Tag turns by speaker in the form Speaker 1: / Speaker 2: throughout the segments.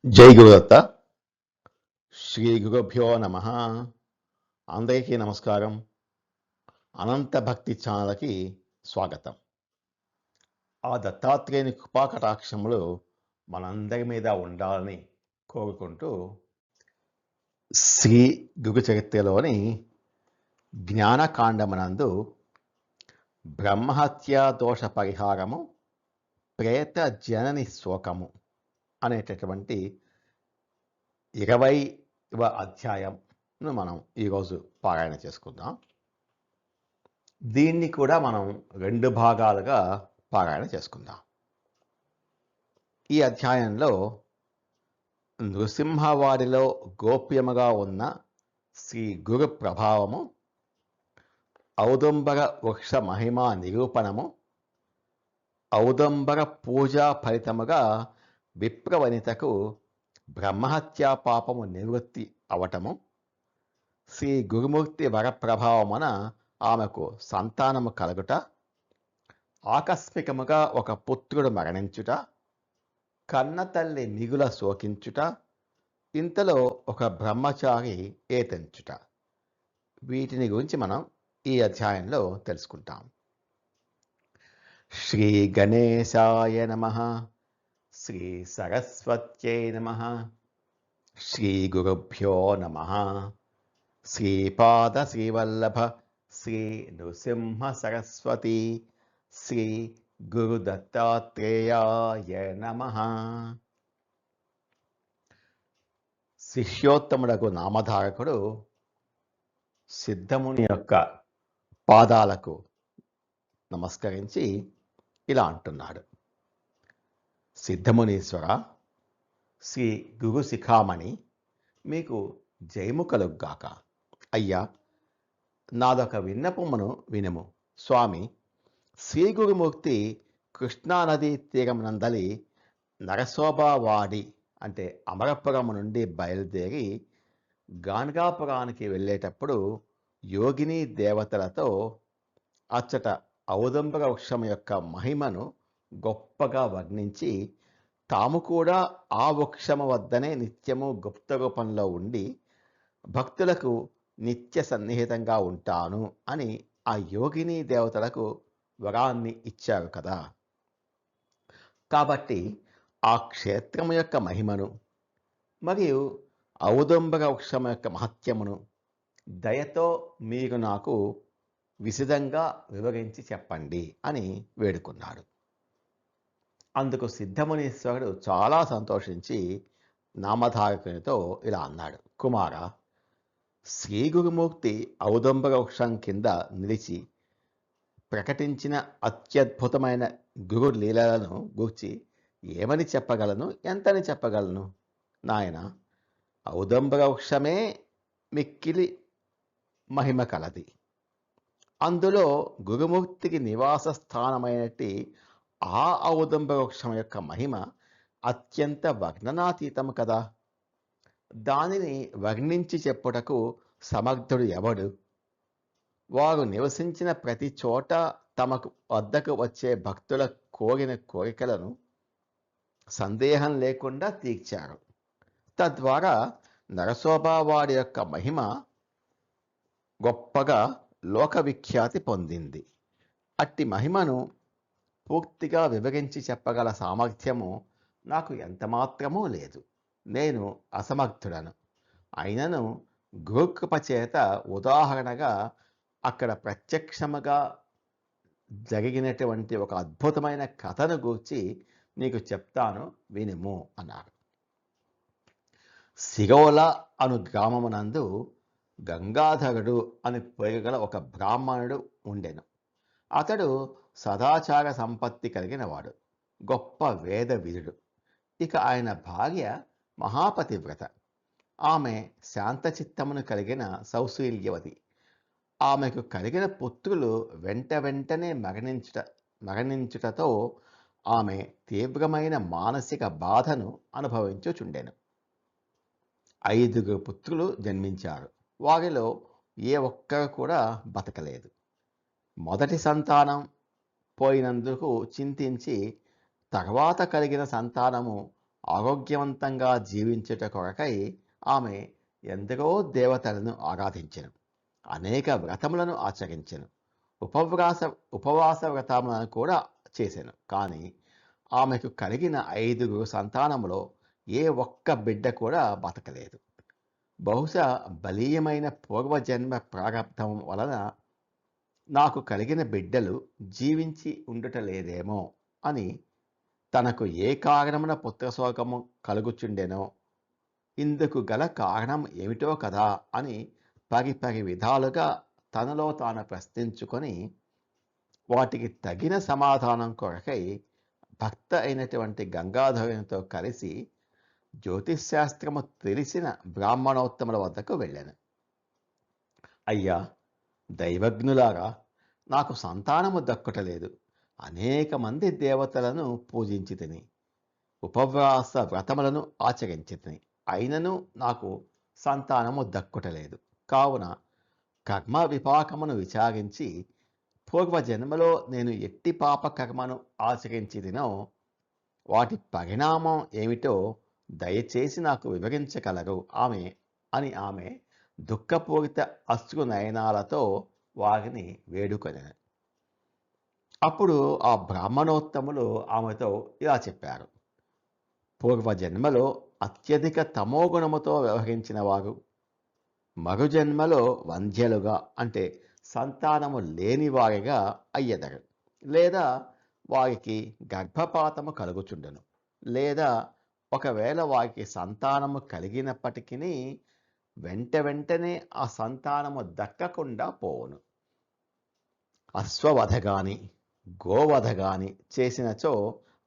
Speaker 1: జై గురుదత్త. శ్రీ గురుభ్యో నమ. అందరికీ నమస్కారం. అనంత భక్తి ఛానల్కి స్వాగతం. ఆ దత్తాత్రేయుని కృపాకటాక్షములు మనందరి మీద ఉండాలని కోరుకుంటూ శ్రీ గురు చరిత్రలోని జ్ఞానకాండమనందు బ్రహ్మహత్యా దోష పరిహారము ప్రేత జనని శోకము అనేటటువంటి 20వ అధ్యాయంను మనం ఈరోజు పారాయణ చేసుకుందాం. దీన్ని కూడా మనం 2 భాగాలుగా పారాయణ చేసుకుందాం. ఈ అధ్యాయంలో నృసింహవాడిలో గోప్యముగా ఉన్న శ్రీ గురు ప్రభావము, ఔదుంబర వృక్ష మహిమా నిరూపణము, ఔదుంబర పూజా ఫలితముగా విప్రవనితకు బ్రహ్మహత్యా పాపము నివృత్తి అవటము, శ్రీ గురుమూర్తి వరప్రభావమున ఆమెకు సంతానము కలుగుట, ఆకస్మికముగా ఒక పుత్రుడు మరణించుట, కన్నతల్లి మిగుల శోకించుట, ఇంతలో ఒక బ్రహ్మచారి ఏతెంచుట. వీటిని గురించి మనం ఈ అధ్యాయంలో తెలుసుకుంటాం. శ్రీ గణేశాయ నమః. శ్రీ సరస్వత్యై నమః. శ్రీ గురుభ్యో నమః. శ్రీపాద శ్రీవల్లభ శ్రీ నృసింహ సరస్వతి శ్రీ గురు దత్తాత్రేయాయ నమః. శిష్యోత్తముడకు నామధారకుడు సిద్ధముని యొక్క పాదాలకు నమస్కరించి ఇలా అంటున్నాడు. సిద్ధమునీశ్వర, శ్రీ గురు శిఖామణి, మీకు జయము కలుగ్గాక. అయ్యా, నాదొక విన్నపమును వినుము. స్వామి, శ్రీ గురుమూర్తి కృష్ణానదీ తీరమునందలి నరశోభావాడి అంటే అమరపురము నుండి బయలుదేరి గాన్గాపురానికి వెళ్ళేటప్పుడు యోగిని దేవతలతో అచ్చట ఔదుంబర వృక్షం యొక్క మహిమను గొప్పగా వర్ణించి తాము కూడా ఆ వృక్షము వద్దనే నిత్యము గుప్త రూపంలో ఉండి భక్తులకు నిత్య సన్నిహితంగా ఉంటాను అని ఆ యోగిని దేవతలకు వరాన్ని ఇచ్చారు కదా. కాబట్టి ఆ క్షేత్రము యొక్క మహిమను మరియు ఔదుంబర వృక్షం యొక్క మహత్యమును దయతో మీరు నాకు విశదంగా వివరించి చెప్పండి అని వేడుకున్నాడు. అందుకు సిద్ధమునీశ్వరుడు చాలా సంతోషించి నామధారకునితో ఇలా అన్నాడు. కుమార, శ్రీ గురుమూర్తి ఔదుంబర వృక్షం కింద నిలిచి ప్రకటించిన అత్యద్భుతమైన గురు లీలలను గూర్చి ఏమని చెప్పగలను, ఎంతని చెప్పగలను? నాయన, ఔదుంబర వృక్షమే మిక్కిలి మహిమ కలది. అందులో గురుమూర్తికి నివాస స్థానమైనట్టి ఆ ఔదుంబర వృక్షం యొక్క మహిమ అత్యంత వర్ణనాతీతము కదా. దానిని వర్ణించి చెప్పుటకు సమర్థుడు ఎవడు? వారు నివసించిన ప్రతి చోట తమకు వద్దకు వచ్చే భక్తుల కోరిన కోరికలను సందేహం లేకుండా తీర్చారు. తద్వారా నరశోభావాడి యొక్క మహిమ గొప్పగా లోకవిఖ్యాతి పొందింది. అట్టి మహిమను పూర్తిగా వివరించి చెప్పగల సామర్థ్యము నాకు ఎంతమాత్రమూ లేదు. నేను అసమర్థుడను. అయినను గురుకృప చేత ఉదాహరణగా అక్కడ ప్రత్యక్షముగా జరిగినటువంటి ఒక అద్భుతమైన కథను గూర్చి నీకు చెప్తాను, వినుము అన్నారు. సిగోల అను గ్రామమునందు గంగాధరుడు అని పేరు గల ఒక బ్రాహ్మణుడు ఉండెను. అతడు సదాచార సంపత్తి కలిగినవాడు, గొప్ప వేద విధుడు. ఇక ఆయన భార్య మహాపతివ్రత. ఆమె శాంతచిత్తమును కలిగిన సౌశీల్యవతి. ఆమెకు కలిగిన పుత్రులు వెంటనే మరణించుటతో ఆమె తీవ్రమైన మానసిక బాధను అనుభవించుచుండెను. 5 పుత్రులు జన్మించారు. వారిలో ఏ ఒక్కరు కూడా బతకలేదు. మొదటి సంతానం పోయినందుకు చింతించి తర్వాత కలిగిన సంతానము ఆరోగ్యవంతంగా జీవించుట కొరకై ఆమె ఎందరో దేవతలను ఆరాధించెను. అనేక వ్రతములను ఆచరించెను. ఉపవాస ఉపవాస వ్రతములను కూడా చేసెను. కానీ ఆమెకు కలిగిన 5 సంతానములో ఏ ఒక్క బిడ్డ కూడా బతకలేదు. బహుశా బలీయమైన పూర్వజన్మ ప్రారబ్ధం వలన నాకు కలిగిన బిడ్డలు జీవించి ఉండుట లేదేమో అని, తనకు ఏ కారణమున పుత్రశోకము కలుగుచుండెనో, ఇందుకు గల కారణం ఏమిటో కదా అని పరి విధాలుగా తనలో తాను ప్రశ్నించుకొని వాటికి తగిన సమాధానం కొరకై భక్త అయినటువంటి గంగాధరునితో కలిసి జ్యోతిశాస్త్రము తెలిసిన బ్రాహ్మణోత్తముల వద్దకు వెళ్ళాను. అయ్యా, దైవజ్ఞులారా, నాకు సంతానము దక్కుటలేదు. అనేక మంది దేవతలను పూజించి తిని, ఉపవాస వ్రతములను ఆచరించి తిని, అయినను నాకు సంతానము దక్కుటలేదు. కావున కర్మ విపాకమును విచారించి పూర్వజన్మలో నేను ఎట్టి పాప కర్మను ఆచరించి తినో వాటి పరిణామం ఏమిటో దయచేసి నాకు వివరించగలరు ఆమె దుఃఖపూరిత అశ్రు నయనాలతో వారిని వేడుకొనెను. అప్పుడు ఆ బ్రాహ్మణోత్తములు ఆమెతో ఇలా చెప్పారు: పూర్వజన్మలో అత్యధిక తమోగుణముతో వ్యవహరించిన వారు మరుజన్మలో వంధ్యలుగా, అంటే సంతానము లేని వారిగా అయ్యెదరు. లేదా వారికి గర్భపాతము కలుగుచుండెను. లేదా ఒకవేళ వారికి సంతానము కలిగినప్పటికీ వెంటనే ఆ సంతానము దక్కకుండా పోవును. అశ్వవధ గాని గోవధ గాని చేసినచో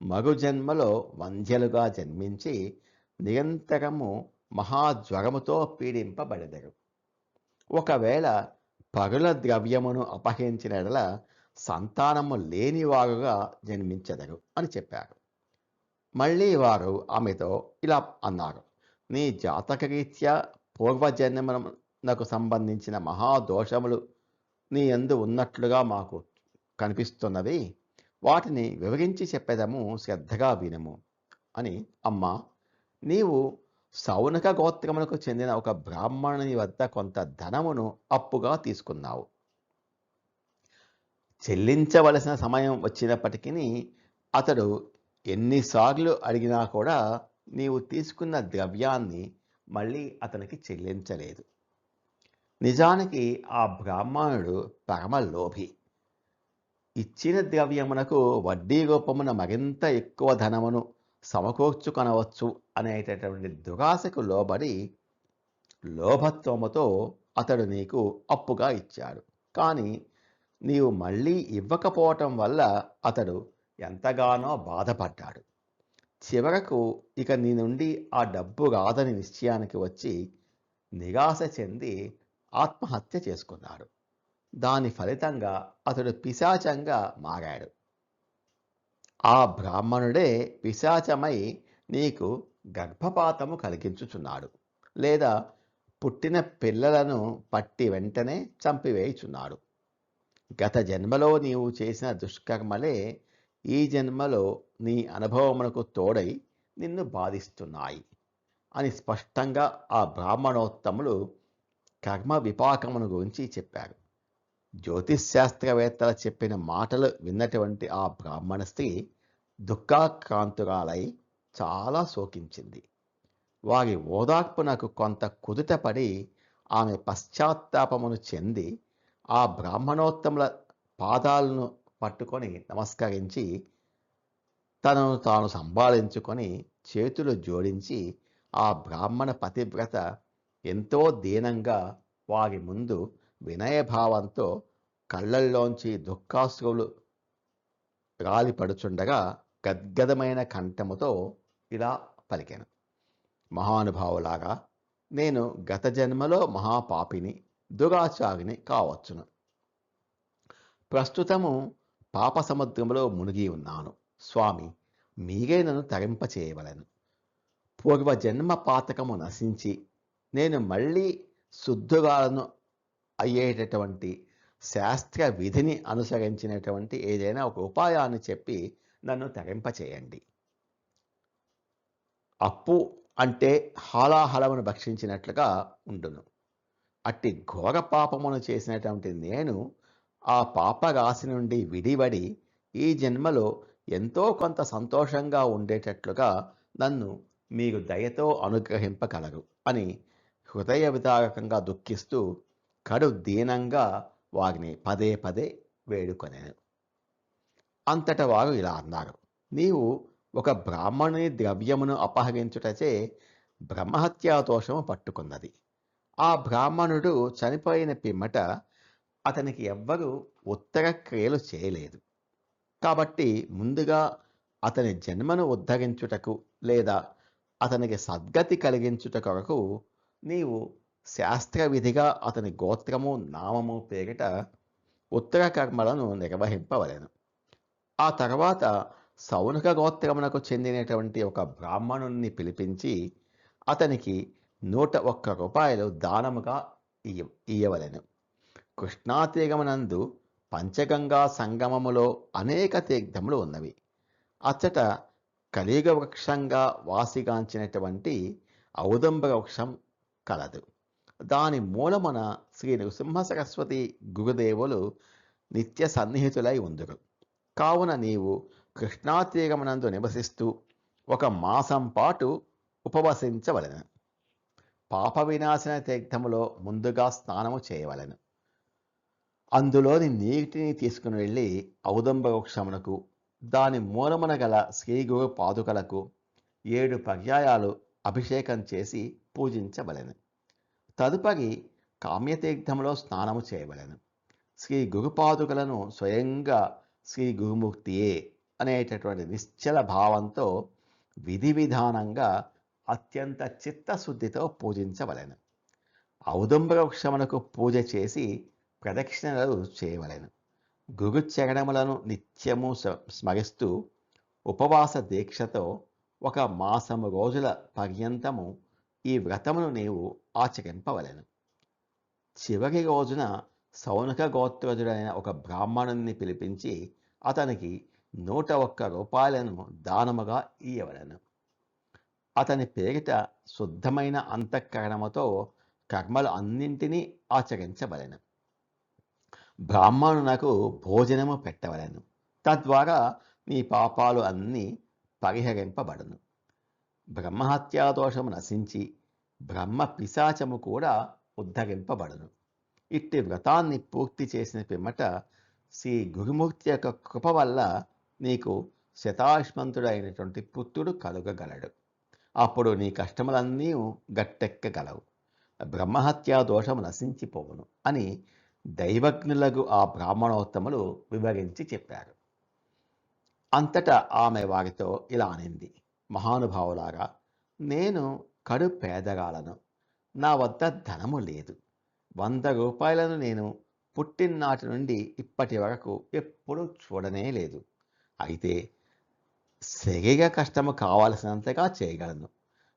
Speaker 1: మరుజన్మలో వంధ్యలుగా జన్మించి నిరంతరము మహాజ్వరముతో పీడింపబడెదరు. ఒకవేళ పరుల ద్రవ్యమును అపహరించిన ఎడల సంతానము లేనివారుగా జన్మించెదరు అని చెప్పారు. మళ్ళీ వారు ఆమెతో ఇలా అన్నారు: నీ జాతకరీత్యా పూర్వజన్మనకు సంబంధించిన మహాదోషములు నీ యందు ఉన్నట్లుగా మాకు కనిపిస్తున్నవి. వాటిని వివరించి చెప్పేదము, శ్రద్ధగా వినము అని. అమ్మా, నీవు సౌనక గోత్రములకు చెందిన ఒక బ్రాహ్మణుని వద్ద కొంత ధనమును అప్పుగా తీసుకున్నావు. చెల్లించవలసిన సమయం వచ్చినప్పటికీ అతడు ఎన్నిసార్లు అడిగినా కూడా నీవు తీసుకున్న ద్రవ్యాన్ని మళ్ళీ అతనికి చెల్లించలేదు. నిజానికి ఆ బ్రాహ్మణుడు పరమలోభి. ఇచ్చిన ద్రవ్యమునకు వడ్డీ రూపమున మరింత ఎక్కువ ధనమును సమకూర్చుకొనవచ్చు అనేటటువంటి దురాశకు లోబడి లోభత్వముతో అతడు నీకు అప్పుగా ఇచ్చాడు. కానీ నీవు మళ్ళీ ఇవ్వకపోవటం వల్ల అతడు ఎంతగానో బాధపడ్డాడు. చివరకు ఇక నీ నుండి ఆ డబ్బు రాదని నిశ్చయానికి వచ్చి నిరాశ చెంది ఆత్మహత్య చేసుకున్నాడు. దాని ఫలితంగా అతడు పిశాచంగా మారాడు. ఆ బ్రాహ్మణుడే పిశాచమై నీకు గర్భపాతము కలిగించుచున్నాడు, లేదా పుట్టిన పిల్లలను పట్టి వెంటనే చంపివేయుచున్నాడు. గత జన్మలో నీవు చేసిన దుష్కర్మలే ఈ జన్మలో నీ అనుభవమునకు తోడై నిన్ను బాధిస్తున్నాయి అని స్పష్టంగా ఆ బ్రాహ్మణోత్తములు కర్మ విపాకమును గురించి చెప్పారు. జ్యోతిశాస్త్రవేత్తలు చెప్పిన మాటలు విన్నటువంటి ఆ బ్రాహ్మణ స్త్రీ దుఃఖాక్రాంతురాలై చాలా శోకించింది. వారి ఓదార్పునకు కొంత కుదుటపడి ఆమె పశ్చాత్తాపమును చెంది ఆ బ్రాహ్మణోత్తముల పాదాలను పట్టుకొని నమస్కరించి తనను తాను సంభాళించుకొని చేతులు జోడించి ఆ బ్రాహ్మణ పతివ్రత ఎంతో దీనంగా వారి ముందు వినయభావంతో కళ్ళల్లోంచి దుఃఖాశ్రువులు రాలిపడుచుండగా గద్గదమైన కంఠముతో ఇలా పలికెను: మహానుభావులాగా, నేను గత జన్మలో మహాపాపిని, దురాచారిని కావచ్చును. ప్రస్తుతము పాప సముద్రములో మునిగి ఉన్నాను. స్వామి, మీరే నన్ను తరింపచేయవలెను. పూర్వజన్మ పాతకము నశించి నేను మళ్ళీ శుద్ధురాలను అయ్యేటటువంటి శాస్త్ర విధిని అనుసరించినటువంటి ఏదైనా ఒక ఉపాయాన్ని చెప్పి నన్ను తరింపచేయండి. అప్పు అంటే హాలాహలమును భక్షించినట్లుగా ఉండును. అట్టి ఘోర పాపమును చేసినటువంటి నేను ఆ పాప రాశి నుండి విడివడి ఈ జన్మలో ఎంతో కొంత సంతోషంగా ఉండేటట్లుగా నన్ను మీరు దయతో అనుగ్రహింపగలరు అని హృదయ విదారకంగా దుఃఖిస్తూ కడు దీనంగా వారిని పదే పదే వేడుకొనెను. అంతట వారు ఇలా అన్నారు: నీవు ఒక బ్రాహ్మణుని ద్రవ్యమును అపహరించుటచే బ్రహ్మహత్యా దోషము పట్టుకున్నది. ఆ బ్రాహ్మణుడు చనిపోయిన పిమ్మట అతనికి ఎవ్వరూ ఉత్తర క్రియలు చేయలేదు. కాబట్టి ముందుగా అతని జన్మను ఉద్ధరించుటకు లేదా అతనికి సద్గతి కలిగించుట కొరకు నీవు శాస్త్రవిధిగా అతని గోత్రము నామము పేరిట ఉత్తర కర్మలను నిర్వహింపవలెను. ఆ తర్వాత సౌనక గోత్రమునకు చెందినటువంటి ఒక బ్రాహ్మణుణ్ణి పిలిపించి అతనికి 101 రూపాయలు దానముగా ఇయ్యవలెను. కృష్ణాతీరమునందు పంచగంగా సంగమములో అనేక తీర్థములు ఉన్నవి. అచ్చట కలియుగ వృక్షంగా వాసిగాంచినటువంటి ఔదంబర వృక్షం కలదు. దాని మూలమున శ్రీ నృసింహ సరస్వతి గురుదేవులు నిత్య సన్నిహితులై ఉందురు. కావున నీవు కృష్ణాతీరమునందు నివసిస్తూ 1 మాసం పాటు ఉపవసించవలెను. పాప వినాశన తీర్థములో ముందుగా స్నానము చేయవలెను. అందులోని నీటిని తీసుకుని వెళ్ళి ఔదంబర వృక్షమునకు దాని మూలమున గల శ్రీగురు పాదుకలకు 7 పర్యాయాలు అభిషేకం చేసి పూజించవలెను. తదుపరి కామ్యతీర్థములో స్నానము చేయవలెను. శ్రీ గురుపాదుకలను స్వయంగా శ్రీ గురుమూర్తియే అనేటటువంటి నిశ్చల భావంతో విధి విధానంగా అత్యంత చిత్తశుద్ధితో పూజించవలెను. ఔదంబర వృక్షమునకు పూజ చేసి ప్రదక్షిణలు చేయవలెను. గురుచరణములను నిత్యము స్మరిస్తూ ఉపవాస దీక్షతో 1 మాసము రోజుల పర్యంతము ఈ వ్రతమును నీవు ఆచరింపవలెను. చివరి రోజున సౌనక గోత్రజుడైన ఒక బ్రాహ్మణుని పిలిపించి అతనికి 101 రూపాయలను దానముగా ఇయ్యవలెను. అతని పేరిట శుద్ధమైన అంతఃకరణముతో కర్మలు అన్నింటినీ ఆచరించవలెను. బ్రాహ్మణునకు భోజనము పెట్టవలెను. తద్వారా నీ పాపాలు అన్నీ పరిహరింపబడును. బ్రహ్మహత్యా దోషము నశించి బ్రహ్మ పిశాచము కూడా ఉద్ధరింపబడును. ఇట్టి వ్రతాన్ని పూర్తి చేసిన పిమ్మట శ్రీ గురుమూర్తి యొక్క కృప వల్ల నీకు శతాయుష్మంతుడైనటువంటి పుత్రుడు కలుగగలడు. అప్పుడు నీ కష్టములన్నీ గట్టెక్కగలవు. బ్రహ్మహత్యా దోషము నశించిపోవును అని దైవజ్ఞులకు ఆ బ్రాహ్మణోత్తములు వివరించి చెప్పారు. అంతటా ఆమె వారితో ఇలా అనింది: మహానుభావులారా, నేను కడు పేదరాలను. నా వద్ద ధనము లేదు. 100 రూపాయలను నేను పుట్టిననాటి నుండి ఇప్పటి వరకు ఎప్పుడూ చూడనే లేదు. అయితే శరీర కష్టము కావలసినంతగా చేయగలను.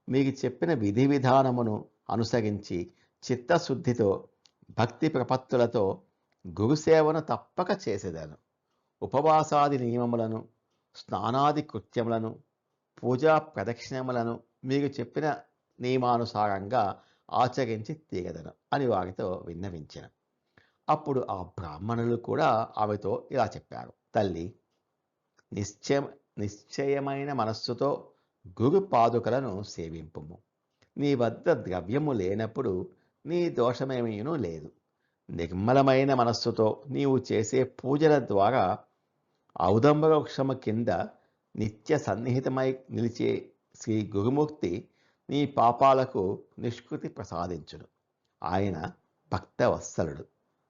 Speaker 1: మీకు చెప్పిన విధి విధానమును అనుసరించి చిత్తశుద్ధితో భక్తి ప్రపత్తులతో గురుసేవను తప్పక చేసేదాను. ఉపవాసాది నియమములను, స్నానాది కృత్యములను, పూజా ప్రదక్షిణములను మీకు చెప్పిన నియమానుసారంగా ఆచరించి తీరదను అని వారితో విన్నవించాను. అప్పుడు ఆ బ్రాహ్మణులు కూడా ఆమెతో ఇలా చెప్పారు: తల్లి, నిశ్చయమైన మనస్సుతో గురు పాదుకలను సేవింపుము. నీ వద్ద ద్రవ్యము లేనప్పుడు నీ దోషమేమీనూ లేదు. నిర్మలమైన మనస్సుతో నీవు చేసే పూజల ద్వారా ఔదంబర వృక్షము కింద నిత్య సన్నిహితమై నిలిచే శ్రీ గురుమూర్తి నీ పాపాలకు నిష్కృతి ప్రసాదించును. ఆయన భక్తవత్సలుడు,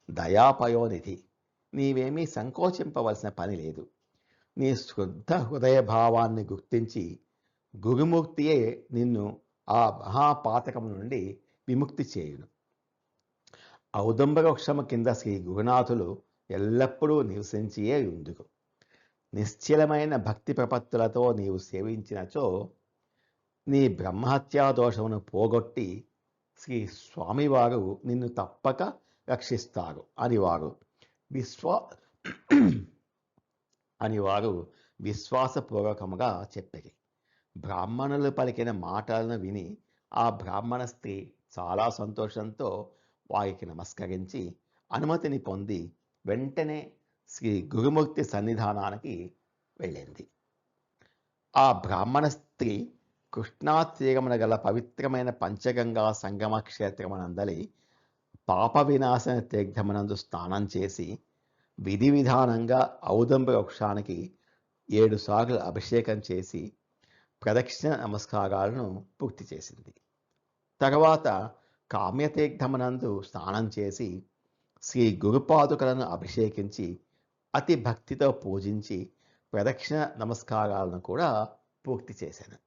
Speaker 1: దయాపయోనిధి. నీవేమీ సంకోచింపవలసిన పని లేదు. నీ శుద్ధ హృదయ భావాన్ని గుర్తించి గురుమూర్తియే నిన్ను ఆ మహాపాతకం నుండి విముక్తి చేయును. ఔదంబర వృక్షము కింద శ్రీ గురునాథులు ఎల్లప్పుడూ నివసించియే ఉందురు. నిశ్చలమైన భక్తి ప్రపత్తులతో నీవు సేవించినచో నీ బ్రహ్మహత్యా దోషమును పోగొట్టి శ్రీ స్వామివారు నిన్ను తప్పక రక్షిస్తారు అని వారు విశ్వాసపూర్వకముగా చెప్పిరి. బ్రాహ్మణులు పలికిన మాటలను విని ఆ బ్రాహ్మణ స్త్రీ చాలా సంతోషంతో వారికి నమస్కరించి అనుమతిని పొంది వెంటనే శ్రీ గురుమూర్తి సన్నిధానానికి వెళ్ళింది. ఆ బ్రాహ్మణ స్త్రీ కృష్ణా తీరమున గల పవిత్రమైన పంచగంగా సంగమ క్షేత్రమునందలి పాప వినాశన తీర్థమునందు స్నానం చేసి విధి విధానంగా ఔదంబ వృక్షానికి 7 సార్లు అభిషేకం చేసి ప్రదక్షిణ నమస్కారాలను పూర్తి చేసింది. తర్వాత కామ్యతీర్థమునందు స్నానం చేసి శ్రీ గురుపాదుకలను అభిషేకించి అతి భక్తితో పూజించి ప్రదక్షిణ నమస్కారాలను కూడా పూర్తి చేశాను.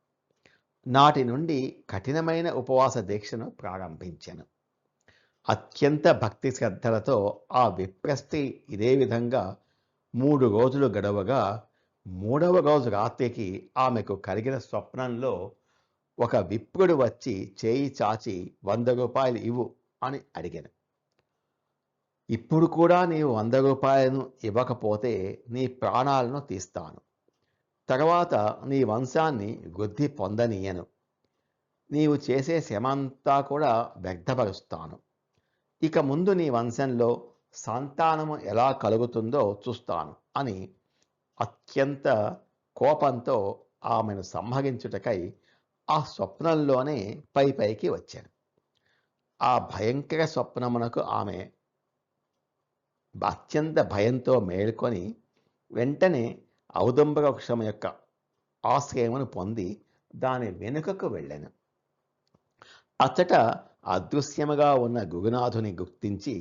Speaker 1: నాటి నుండి కఠినమైన ఉపవాస దీక్షను ప్రారంభించాను. అత్యంత భక్తి శ్రద్ధలతో ఆ విప్రస్త్రీ ఇదే విధంగా 3 రోజులు గడవగా 3వ రోజు రాత్రికి ఆమెకు కలిగిన స్వప్నంలో ఒక విప్రుడు వచ్చి చేయి చాచి 100 రూపాయలు ఇవ్వు అని అడిగాను. ఇప్పుడు కూడా నీవు 100 రూపాయలను ఇవ్వకపోతే నీ ప్రాణాలను తీస్తాను. తర్వాత నీ వంశాన్ని వృద్ధి పొందనీయను. నీవు చేసే శ్రమంతా కూడా వ్యర్థపరుస్తాను. ఇక ముందు నీ వంశంలో సంతానము ఎలా కలుగుతుందో చూస్తాను అని అత్యంత కోపంతో ఆమెను సంహరించుటకై ఆ స్వప్నంలోనే పైకి వచ్చాను. ఆ భయంకర స్వప్నమునకు ఆమె అత్యంత భయంతో మేల్కొని వెంటనే ఔదంబర వృక్షం యొక్క ఆశ్రయమును పొంది దాని వెనుకకు వెళ్ళాను. అచ్చట అదృశ్యముగా ఉన్న గురునాథుని గుర్తించి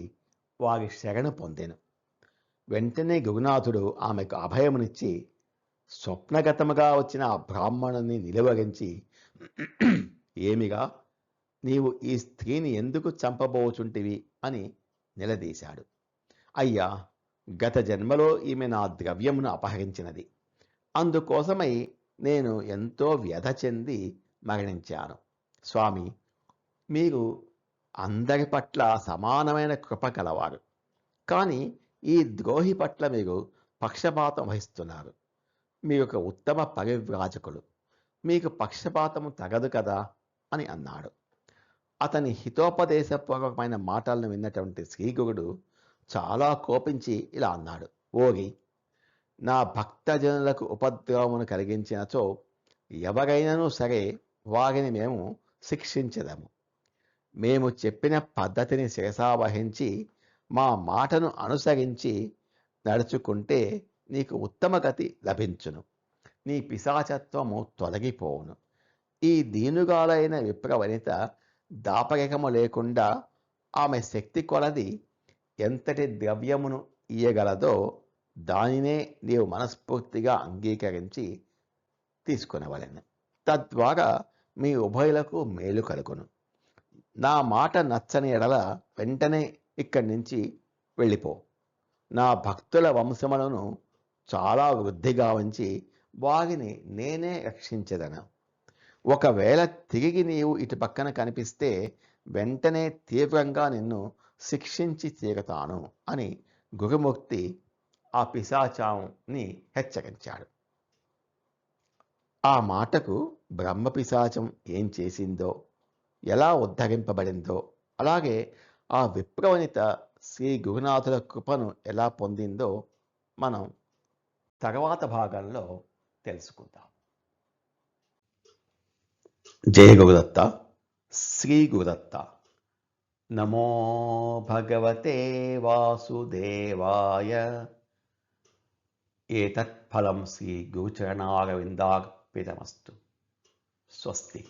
Speaker 1: వారి శరణు పొందెను. వెంటనే గురునాథుడు ఆమెకు అభయమునిచ్చి స్వప్నగతముగా వచ్చిన ఆ బ్రాహ్మణుని నిలువరించి, ఏమిగా నీవు ఈ స్త్రీని ఎందుకు చంపబోచుంటివి అని నిలదీశాడు. అయ్యా, గత జన్మలో ఈమె నా ద్రవ్యమును అపహరించినది. అందుకోసమై నేను ఎంతో వ్యధ చెంది మరణించాను. స్వామి, మీరు అందరి పట్ల సమానమైన కృప కలవారు. కానీ ఈ ద్రోహి పట్ల మీరు పక్షపాతం వహిస్తున్నారు. మీరు ఒక ఉత్తమ పరివ్రాజకులు. మీకు పక్షపాతము తగదు కదా అని అన్నాడు. అతని హితోపదేశపూర్వకమైన మాటలను విన్నటువంటి శ్రీగురుడు చాలా కోపించి ఇలా అన్నాడు. ఓరి, నా భక్తజనులకు ఉపద్రవమును కలిగించినచో ఎవరైనను సరే వారిని మేము శిక్షించదము. మేము చెప్పిన పద్ధతిని శిరసావహించి మా మాటను అనుసరించి నడుచుకుంటే నీకు ఉత్తమ గతి లభించును. నీ పిశాచత్వము తొలగిపోవును. ఈ దీనుగాలైన విప్రవనిత దాపరికము లేకుండా ఆమె శక్తి కొలది ఎంతటి ద్రవ్యమును ఇయ్యగలదో దానినే నీవు మనస్ఫూర్తిగా అంగీకరించి తీసుకునవలెను. తద్వారా మీ ఉభయులకు మేలు కలుగును. నా మాట నచ్చని ఎడల వెంటనే ఇక్కడి నుంచి వెళ్ళిపో. నా భక్తుల వంశములను చాలా వృద్ధిగా ఉంచి వారిని నేనే రక్షించదను. ఒకవేళ తిరిగి నీవు ఇటు పక్కన కనిపిస్తే వెంటనే తీవ్రంగా నిన్ను శిక్షించి తీరుతాను అని గురుమూర్తి ఆ పిశాచాన్ని హెచ్చరించాడు. ఆ మాటకు బ్రహ్మ పిశాచం ఏం చేసిందో, ఎలా ఉద్ధరింపబడిందో, అలాగే ఆ విప్రవనిత శ్రీ గురునాథుల కృపను ఎలా పొందిందో మనం తర్వాత భాగంలో తెలుసుకుందాం. జయ గురుదత్త. శ్రీ గురుదత్త. నమో భగవతే వాసుదేవాయ. ఏతత్ ఫలం శ్రీ గురుచరణారవిందార్పితమస్తు. స్వస్తి.